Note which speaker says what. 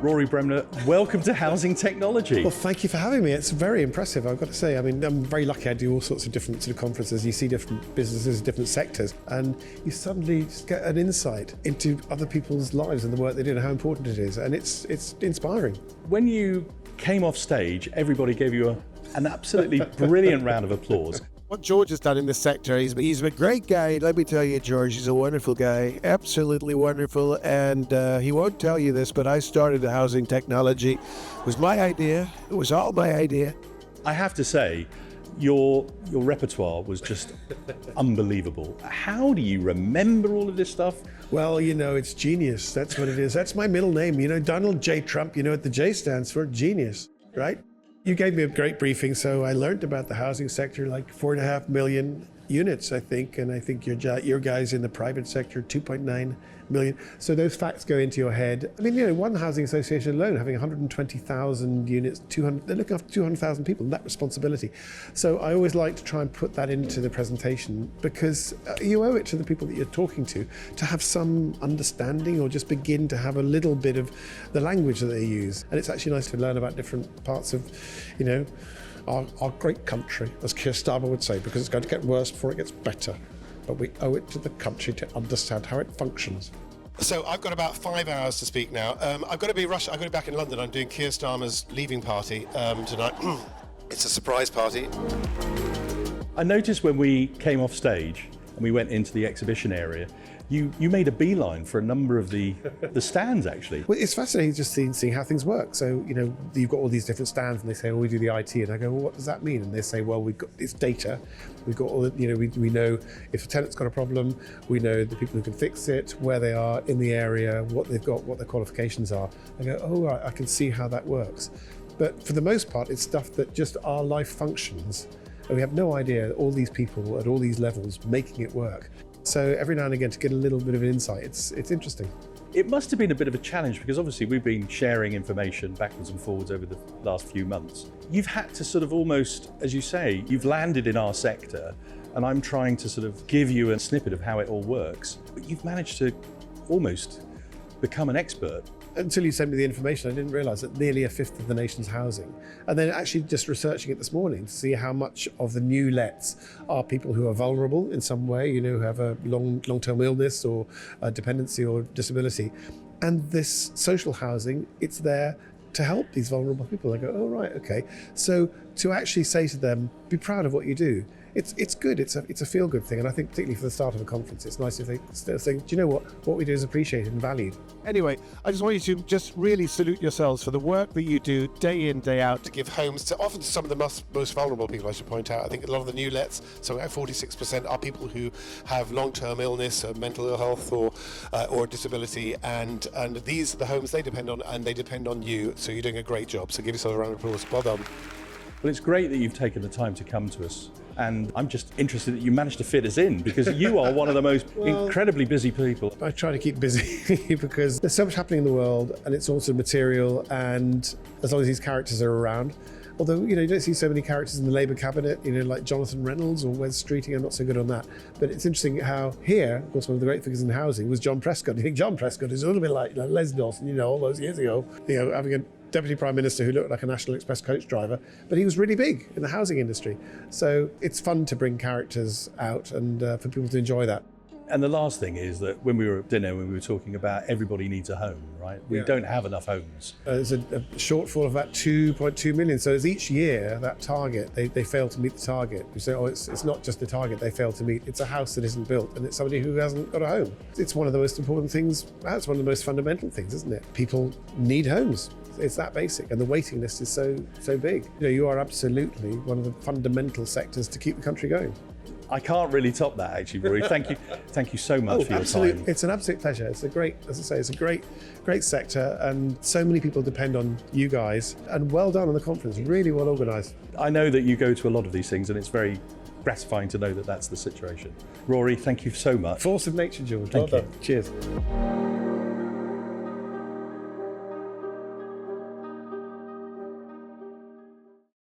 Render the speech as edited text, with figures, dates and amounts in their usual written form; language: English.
Speaker 1: Rory Bremner, welcome to Housing Technology.
Speaker 2: Well, thank you for having me. It's very impressive, I've got to say. I mean, I'm very lucky. I do all sorts of different sort of conferences. You see different businesses, different sectors, and you suddenly just get an insight into other people's lives and the work they do and how important it is. And it's inspiring.
Speaker 1: When you came off stage, everybody gave you an absolutely brilliant round of applause.
Speaker 3: What George has done in this sector, he's a great guy. Let me tell you, George, he's a wonderful guy, absolutely wonderful. And he won't tell you this, but I started the Housing Technology. It was my idea. It was all my idea.
Speaker 1: I have to say, your repertoire was just unbelievable. How do you remember all of this stuff?
Speaker 2: Well, you know, it's genius. That's what it is. That's my middle name. You know, Donald J. Trump, you know what the J stands for? Genius, right? You gave me a great briefing, so I learned about the housing sector, like 4.5 million units, I think, and I think your guys in the private sector, 2.9 million. So those facts go into your head. I mean, you know, one housing association alone having 120,000 units, they're looking after 200,000 people, and that responsibility. So I always like to try and put that into the presentation because you owe it to the people that you're talking to have some understanding or just begin to have a little bit of the language that they use. And it's actually nice to learn about different parts of, you know, our great country, as Keir Starmer would say, because it's going to get worse before it gets better. But we owe it to the country to understand how it functions.
Speaker 3: So I've got about 5 hours to speak now. I've got to be rushed. I've got to be back in London. I'm doing Keir Starmer's leaving party tonight. It's a surprise party.
Speaker 1: I noticed when we came off stage and we went into the exhibition area, you made a beeline for a number of the stands, actually.
Speaker 2: Well, it's fascinating just seeing how things work. So, you know, you've got all these different stands and they say, well, we do the IT. And I go, well, what does that mean? And they say, well, we've got this data. We've got all the, you know, we know if a tenant's got a problem, we know the people who can fix it, where they are in the area, what they've got, what their qualifications are. I go, oh, right, I can see how that works. But for the most part, it's stuff that just our life functions. And we have no idea all these people at all these levels making it work. So every now and again to get a little bit of an insight, it's interesting.
Speaker 1: It must have been a bit of a challenge because obviously we've been sharing information backwards and forwards over the last few months. You've had to sort of almost, as you say, you've landed in our sector and I'm trying to sort of give you a snippet of how it all works, but you've managed to almost become an expert.
Speaker 2: Until you sent me the information, I didn't realise that nearly a fifth of the nation's housing. And then actually just researching it this morning to see how much of the new lets are people who are vulnerable in some way, you know, who have a long-term illness or a dependency or disability. And this social housing, it's there to help these vulnerable people. I go, oh, right, okay. So to actually say to them, be proud of what you do. It's good, it's a feel-good thing, and I think particularly for the start of a conference, it's nice if they still think, do you know what we do is appreciated and valued.
Speaker 3: Anyway, I just want you to just really salute yourselves for the work that you do day in, day out to give homes to often some of the most vulnerable people, I should point out. I think a lot of the new lets, so about 46% are people who have long-term illness, or mental ill health or disability, and these are the homes they depend on, and they depend on you, so you're doing a great job. So give yourself a round of applause. Well done.
Speaker 1: Well, it's great that you've taken the time to come to us. And I'm just interested that you managed to fit us in because you are one of the most incredibly busy people.
Speaker 2: I try to keep busy because there's so much happening in the world and it's also material, and as long as these characters are around, although, you know, you don't see so many characters in the Labour cabinet, you know, like Jonathan Reynolds or Wes Streeting. I'm not so good on that. But it's interesting how here, of course, one of the great figures in housing was John Prescott. You think John Prescott is a little bit like Les Dawson, you know, all those years ago, you know, having a Deputy Prime Minister who looked like a National Express coach driver, but he was really big in the housing industry. So it's fun to bring characters out and for people to enjoy that.
Speaker 1: And the last thing is that when we were at dinner, when we were talking about everybody needs a home, right? We don't have enough homes.
Speaker 2: There's a shortfall of about 2.2 million. So as each year, that target, they fail to meet the target. You say, oh, it's not just the target they fail to meet. It's a house that isn't built and it's somebody who hasn't got a home. It's one of the most important things. That's one of the most fundamental things, isn't it? People need homes. It's that basic, and the waiting list is so big. You know, you are absolutely one of the fundamental sectors to keep the country going.
Speaker 1: I can't really top that, actually, Rory. Thank you so much for your time.
Speaker 2: It's an absolute pleasure. It's a great, as I say, it's a great sector, and so many people depend on you guys. And well done on the conference. Really well organised.
Speaker 1: I know that you go to a lot of these things, and it's very gratifying to know that that's the situation. Rory, thank you so much.
Speaker 2: Force of nature, George. Well done. Cheers.